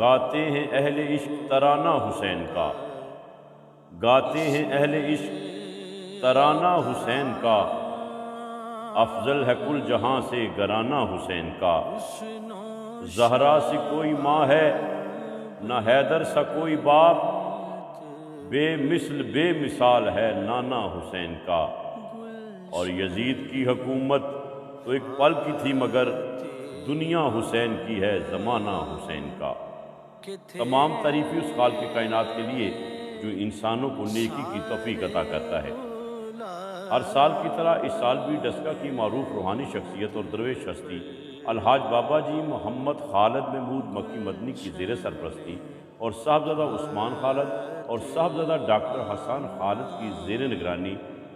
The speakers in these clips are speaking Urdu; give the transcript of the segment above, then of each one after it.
گاتے ہیں اہل عشق ترانہ حسین کا، گاتے ہیں اہل عشق ترانہ حسین کا، افضل ہے کل جہاں سے گرانہ حسین کا۔ زہرا سے کوئی ماں ہے نہ حیدر سا کوئی باپ، بے مثل بے مثال ہے نانا حسین کا۔ اور یزید کی حکومت تو ایک پل کی تھی مگر دنیا حسین کی ہے زمانہ حسین کا۔ تمام تعریفیں اس خالق کائنات کے لیے جو انسانوں کو نیکی کی توفیق عطا کرتا ہے۔ ہر سال کی طرح اس سال بھی ڈسکہ کی معروف روحانی شخصیت اور درویش ہستی الحاج بابا جی محمد خالد محمود مکی مدنی کی زیر سرپرستی اور صاحبزادہ عثمان خالد اور صاحبزادہ ڈاکٹر حسن خالد کی زیر نگرانی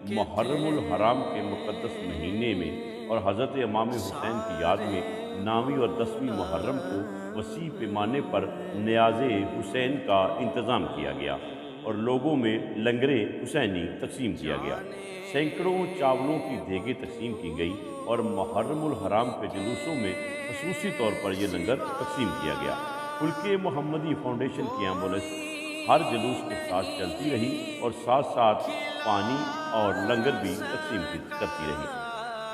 محرم الحرام کے مقدس مہینے میں اور حضرت امام حسین کی یاد میں 9ویں اور 10ویں محرم کو وسیع پیمانے پر نیاز حسین کا انتظام کیا گیا اور لوگوں میں لنگر حسینی تقسیم کیا گیا۔ سینکڑوں چاولوں کی دیگیں تقسیم کی گئی اور محرم الحرام کے جلوسوں میں خصوصی طور پر یہ لنگر تقسیم کیا گیا۔ فلک محمدی فاؤنڈیشن کی ایمبولینس ہر جلوس کے ساتھ چلتی رہی اور ساتھ ساتھ پانی اور لنگر بھی تقسیم کرتی رہی،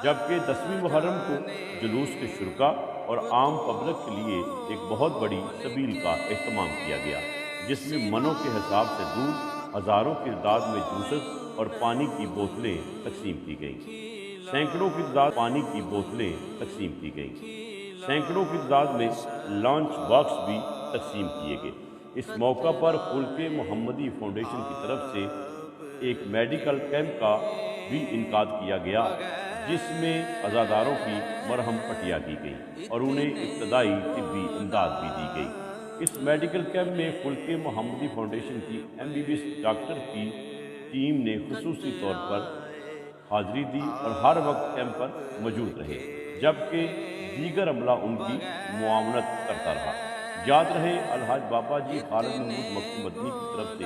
جبکہ 10ویں محرم کو جلوس کے شرکا اور عام پبلک کے لیے ایک بہت بڑی سبیل کا اہتمام کیا گیا، جس میں منوں کے حساب سے دودھ، ہزاروں کی تعداد میں جوسز اور پانی کی بوتلیں تقسیم کی گئیں۔ سینکڑوں کی تعداد پانی کی بوتلیں تقسیم کی گئیں۔ سینکڑوں کی تعداد میں لانچ باکس بھی تقسیم کیے گئے۔ اس موقع پر فلک محمدی فاؤنڈیشن کی طرف سے ایک میڈیکل کیمپ کا بھی انعقاد کیا گیا، جس میں عزاداروں کی مرہم پٹیاں کی گئی اور انہیں ابتدائی طبی امداد بھی دی گئی۔ اس میڈیکل کیمپ میں فلک محمدی فاؤنڈیشن کی MBBS ڈاکٹر کی ٹیم نے خصوصی طور پر حاضری دی اور ہر وقت کیمپ پر موجود رہے، جبکہ دیگر عملہ ان کی معاونت کرتا رہا۔ یاد رہے الحاج بابا جی خالد محمود مکی مدنی کی طرف سے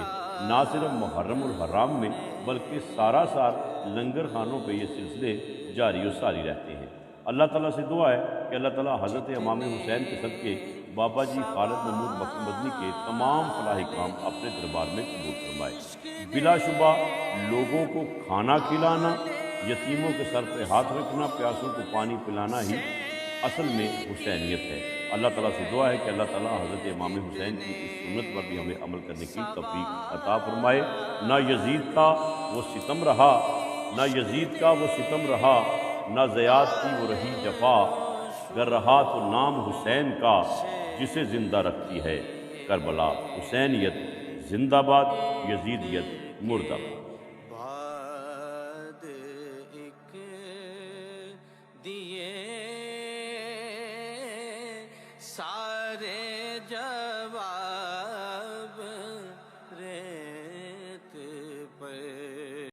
نہ صرف محرم الحرام میں بلکہ سارا سال لنگر خانوں پہ یہ سلسلے جاری و ساری رہتے ہیں۔ اللہ تعالیٰ سے دعا ہے کہ اللہ تعالیٰ حضرت امام حسین کے صدقے بابا جی خالد محمود مکی مدنی کے تمام فلاحی کام اپنے دربار میں قبول فرمائے۔ بلا شبہ لوگوں کو کھانا کھلانا، یتیموں کے سر پہ ہاتھ رکھنا، پیاسوں کو پانی پلانا ہی اصل میں حسینیت ہے۔ اللہ تعالیٰ سے دعا ہے کہ اللہ تعالیٰ حضرت امام حسین کی اس سنت پر بھی ہمیں عمل کرنے کی توفیق عطا فرمائے۔ نہ یزید کا وہ ستم رہا، نہ یزید کا وہ ستم رہا، نہ زیاد کی وہ رہی جفا، گر رہا تو نام حسین کا جسے زندہ رکھتی ہے کربلا۔ حسینیت زندہ باد، یزیدیت مردہ باد۔ باد ایک دیے سارے جواب